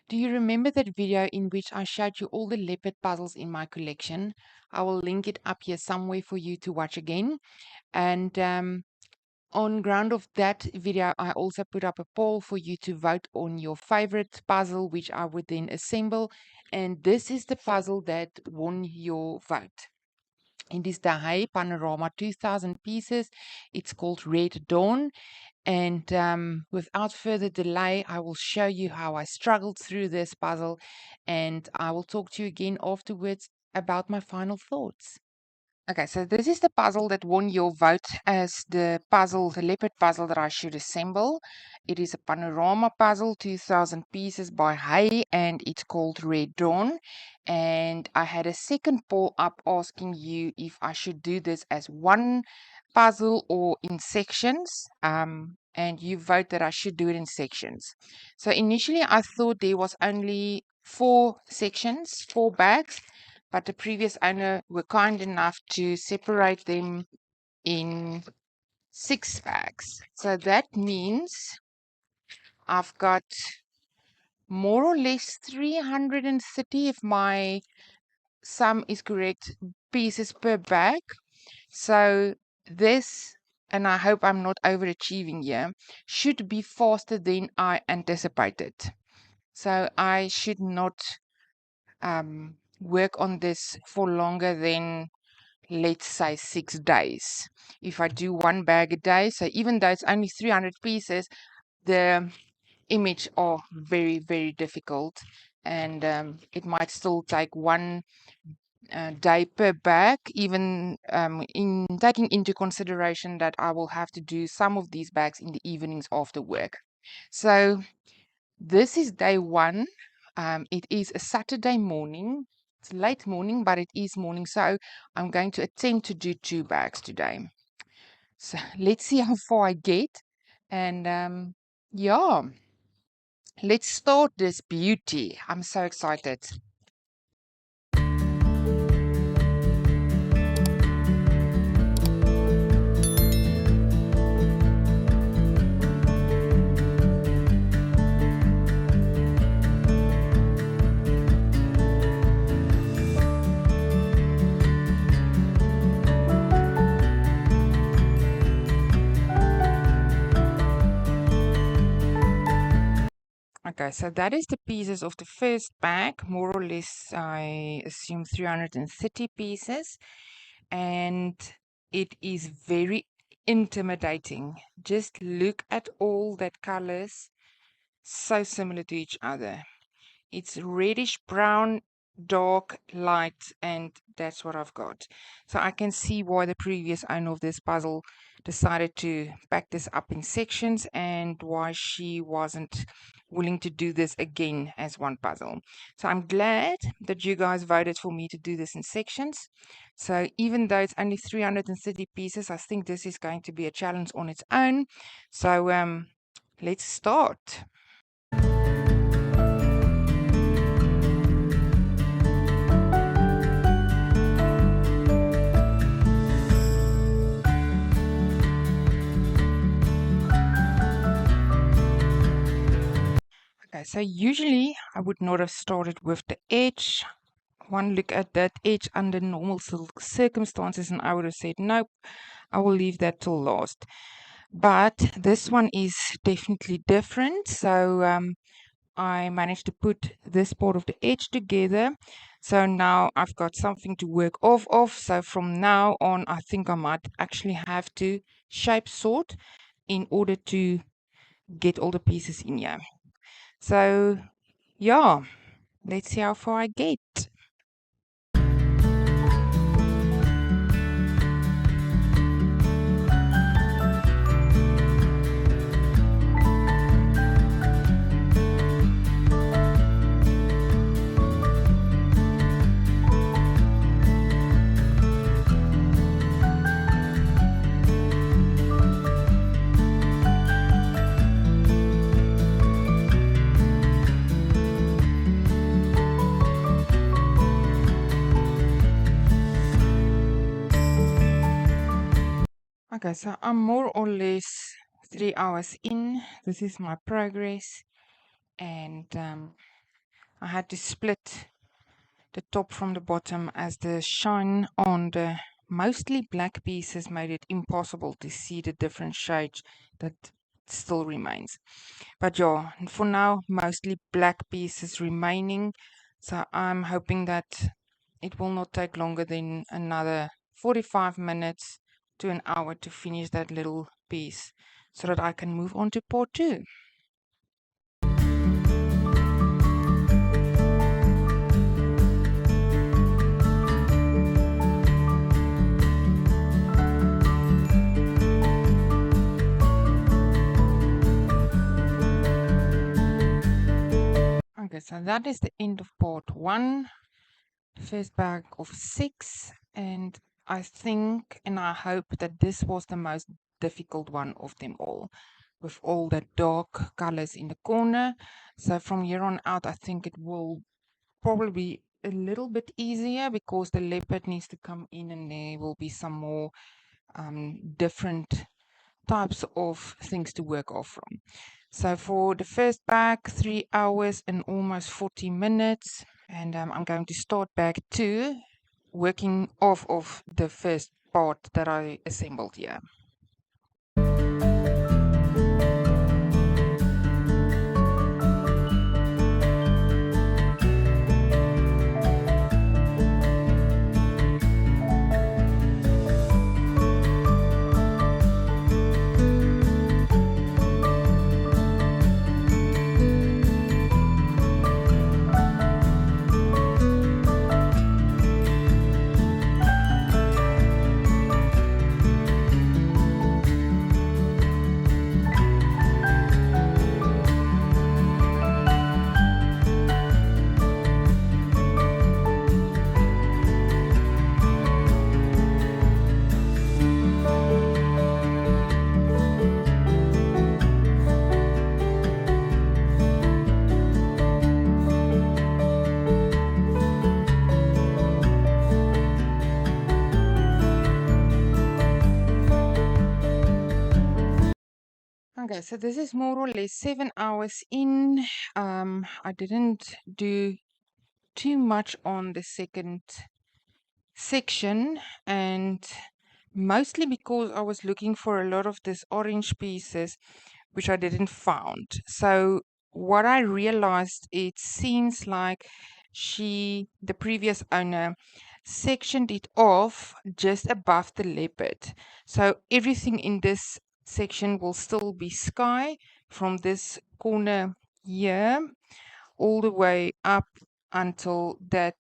Do you remember that video in which I showed you all the leopard puzzles in my collection? I will link it up here somewhere for you to watch again. And on ground of that video, I also put up a poll for you to vote on your favorite puzzle, which I would then assemble. And this is the puzzle that won your vote. It is the Heye Panorama 2000 pieces. It's called Red Dawn. And without further delay, I will show you how I struggled through this puzzle, and I will talk to you again afterwards about my final thoughts. Okay, so this is the puzzle that won your vote as the puzzle, the leopard puzzle that I should assemble. It is a panorama puzzle, 2000 pieces by Heye, and it's called Red Dawn. And I had a second poll up asking you if I should do this as one puzzle or in sections. And you vote that I should do it in sections. So initially I thought there was only 4 sections, 4 bags, but the previous owner were kind enough to separate them in 6 bags. So that means I've got more or less 330, if my sum is correct, pieces per bag. So this, and I hope I'm not overachieving here, should be faster than I anticipated. So I should not work on this for longer than, let's say, 6 days. If I do 1 bag a day, so even though it's only 300 pieces, the image are very, very difficult. And it might still take 1 day per bag, even in taking into consideration that I will have to do some of these bags in the evenings after work. So this is day 1. It is a Saturday morning. It's late morning, but it is morning. So I'm going to attempt to do 2 bags today. So let's see how far I get. And yeah, let's start this beauty. I'm so excited. Okay, so that is the pieces of the first bag, more or less, I assume 330 pieces. And it is very intimidating. Just look at all that colors, so similar to each other. It's reddish brown, dark, light, and that's what I've got. So I can see why the previous owner of this puzzle decided to pack this up in sections and why she wasn't willing to do this again as one puzzle. So I'm glad that you guys voted for me to do this in sections. So even though it's only 330 pieces, I think this is going to be a challenge on its own. So let's start. Okay, so usually I would not have started with the edge. One look at that edge under normal circumstances and I would have said, nope, I will leave that till last. But this one is definitely different. So I managed to put this part of the edge together. So now I've got something to work off of. So from now on, I think I might actually have to shape sort in order to get all the pieces in here. So yeah, let's see how far I get. Okay, so I'm more or less 3 hours in. This is my progress. And I had to split the top from the bottom as the shine on the mostly black pieces made it impossible to see the different shades that still remains. But yeah, for now, mostly black pieces remaining. So I'm hoping that it will not take longer than another 45 minutes to an hour to finish that little piece so that I can move on to part two. Okay, so that is the end of part one, first bag of 6, and I think and I hope that this was the most difficult one of them all, with all the dark colors in the corner. So from here on out, I think it will probably be a little bit easier because the leopard needs to come in and there will be some more different types of things to work off from. So for the first bag, 3 hours and almost 40 minutes. And I'm going to start bag 2, working off of the first part that I assembled here. Okay, so this is more or less 7 hours in. I didn't do too much on the second section, and mostly because I was looking for a lot of these orange pieces which I didn't found. So what I realized, it seems like the previous owner, sectioned it off just above the leopard. So everything in this section will still be sky from this corner here all the way up until that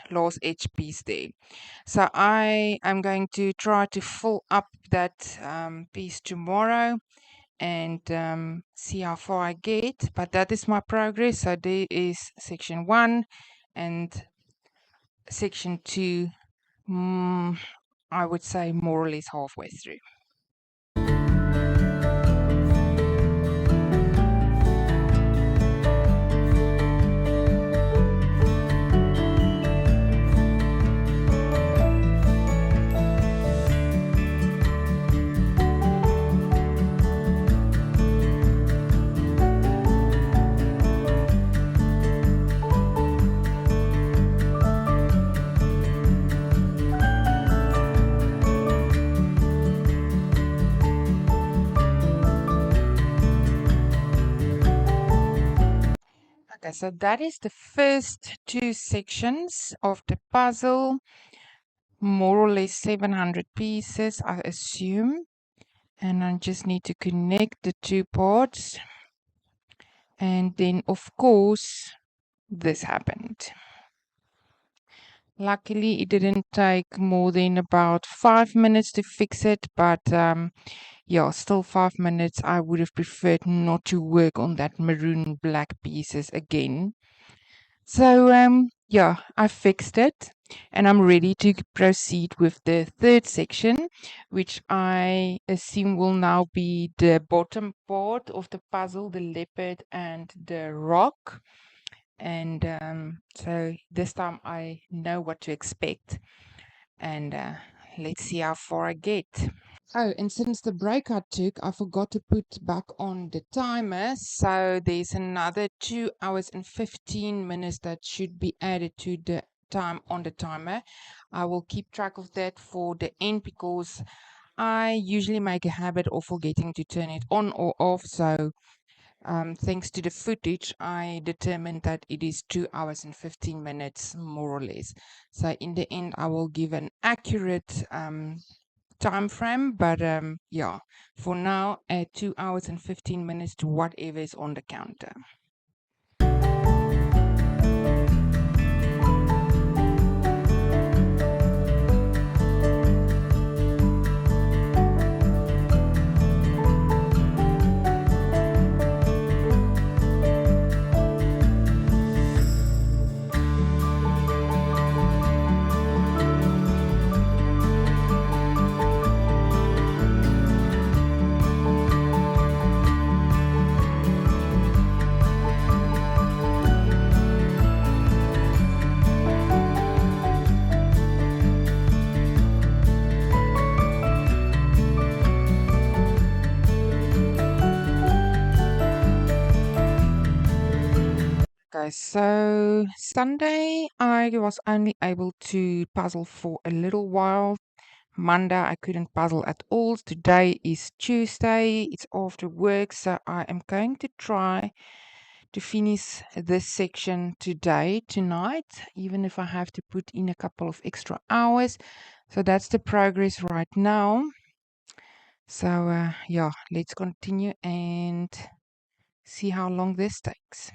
last edge piece there. So I am going to try to fill up that piece tomorrow and see how far I get. But that is my progress. So there is section 1 and section 2. I would say more or less halfway through. Okay, so that is the first 2 sections of the puzzle, more or less 700 pieces, I assume. And I just need to connect the 2 parts. And then, of course, this happened. Luckily, it didn't take more than about 5 minutes to fix it, but yeah, still 5 minutes. I would have preferred not to work on that maroon black pieces again. So yeah, I fixed it and I'm ready to proceed with the third section, which I assume will now be the bottom part of the puzzle, the leopard and the rock. And so this time I know what to expect, and let's see how far I get. Oh, and since the break I took, I forgot to put back on the timer. So there's another 2 hours and 15 minutes that should be added to the time on the timer. I will keep track of that for the end because I usually make a habit of forgetting to turn it on or off. So thanks to the footage, I determined that it is 2 hours and 15 minutes, more or less. So in the end, I will give an accurate time frame, but yeah, for now, add 2 hours and 15 minutes to whatever is on the counter. Okay, so Sunday I was only able to puzzle for a little while. Monday I couldn't puzzle at all. Today is Tuesday, it's after work, so I am going to try to finish this section tonight, even if I have to put in a couple of extra hours. So that's the progress right now. So yeah, let's continue and see how long this takes.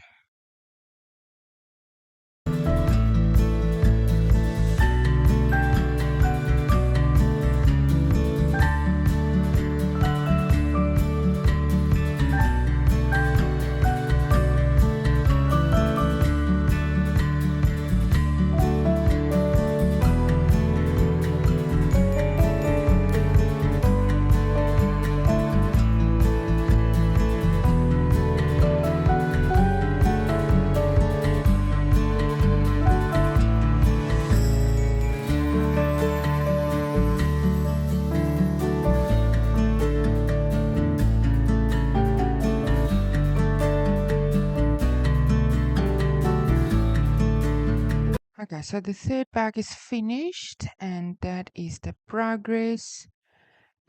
Okay, so the third bag is finished, and that is the progress.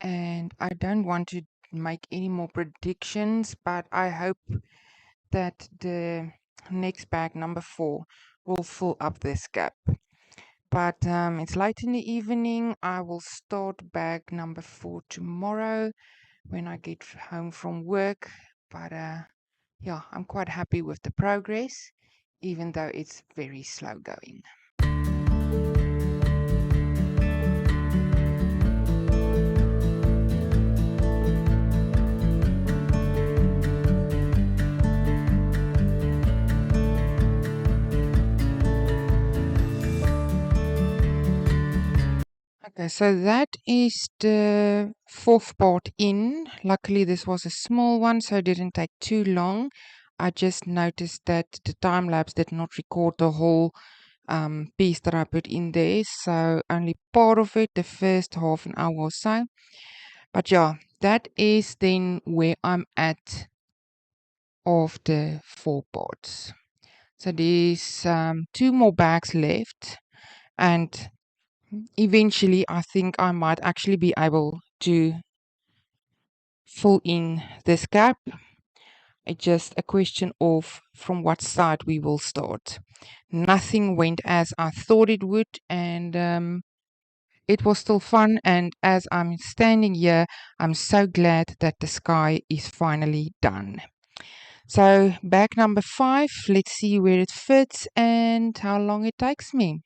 And I don't want to make any more predictions, but I hope that the next bag, number 4, will fill up this gap. But it's late in the evening. I will start bag number 4 tomorrow when I get home from work. But yeah, I'm quite happy with the progress, even though it's very slow going. Okay, so that is the 4th part in. Luckily, this was a small one, so it didn't take too long. I just noticed that the time lapse did not record the whole piece that I put in there, so only part of it, the first half an hour or so. But yeah, that is then where I'm at of the 4 parts. So there's 2 more bags left, and eventually I think I might actually be able to fill in this gap. It's just a question of from what side we will start. Nothing went as I thought it would, and it was still fun. And as I'm standing here, I'm so glad that the sky is finally done. So bag number 5, let's see where it fits and how long it takes me.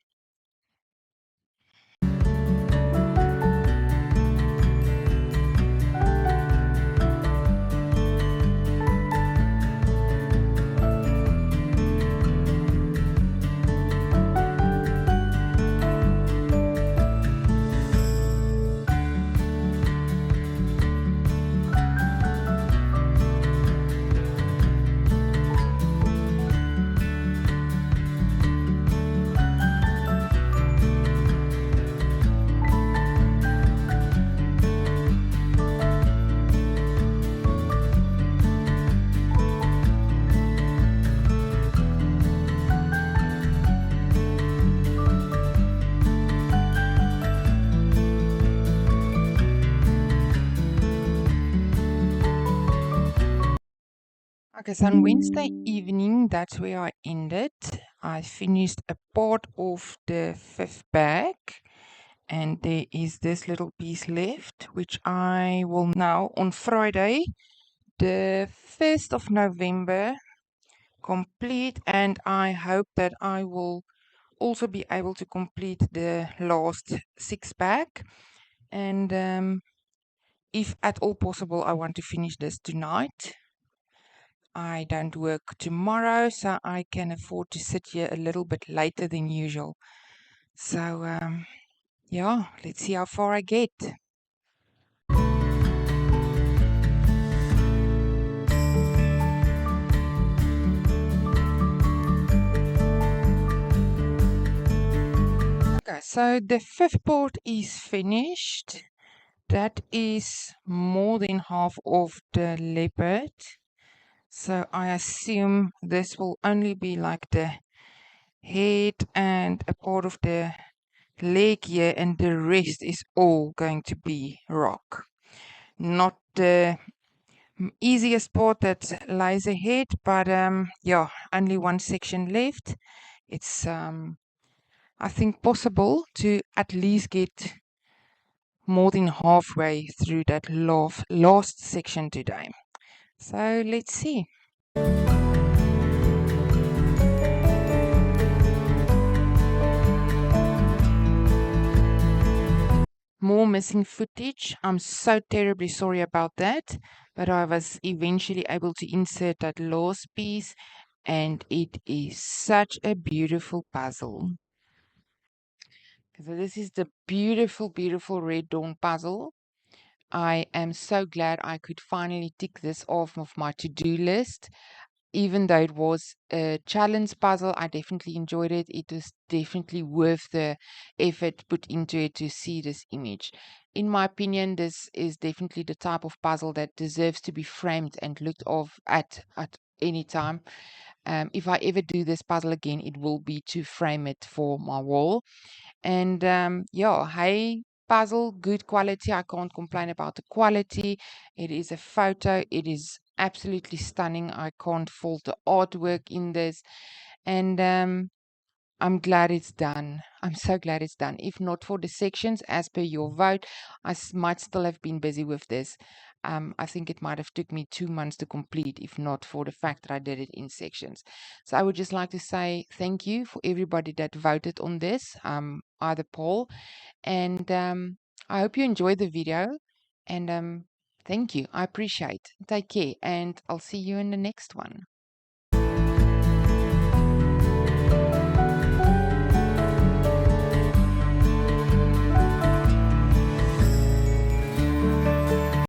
Okay, so on Wednesday evening, that's where I ended. I finished a part of the 5th bag, and there is this little piece left, which I will now on Friday, the 1st of November, complete, and I hope that I will also be able to complete the last 6 bag. And if at all possible, I want to finish this tonight. I don't work tomorrow, so I can afford to sit here a little bit later than usual. So, yeah, let's see how far I get. Okay, so the 5th part is finished. That is more than half of the leopard. So I assume this will only be like the head and a part of the leg here, and the rest is all going to be rock. Not the easiest part that lies ahead, but yeah, only one section left. It's I think possible to at least get more than halfway through that last section today. So let's see. More missing footage. I'm so terribly sorry about that, but I was eventually able to insert that last piece, and it is such a beautiful puzzle. So this is the beautiful, beautiful Red Dawn puzzle. I am so glad I could finally tick this off of my to-do list. Even though it was a challenge puzzle, I definitely enjoyed it. It was definitely worth the effort put into it to see this image. In my opinion, this is definitely the type of puzzle that deserves to be framed and looked off at any time. If I ever do this puzzle again, it will be to frame it for my wall. And yeah, Heye puzzle, good quality. I can't complain about the quality. It is a photo. It is absolutely stunning. I can't fault the artwork in this. And I'm glad it's done. I'm so glad it's done. If not for the sections, as per your vote, I might still have been busy with this. I think it might have took me 2 months to complete, if not for the fact that I did it in sections. So I would just like to say thank you for everybody that voted on this, either poll. And I hope you enjoyed the video. And thank you. I appreciate. Take care, and I'll see you in the next one.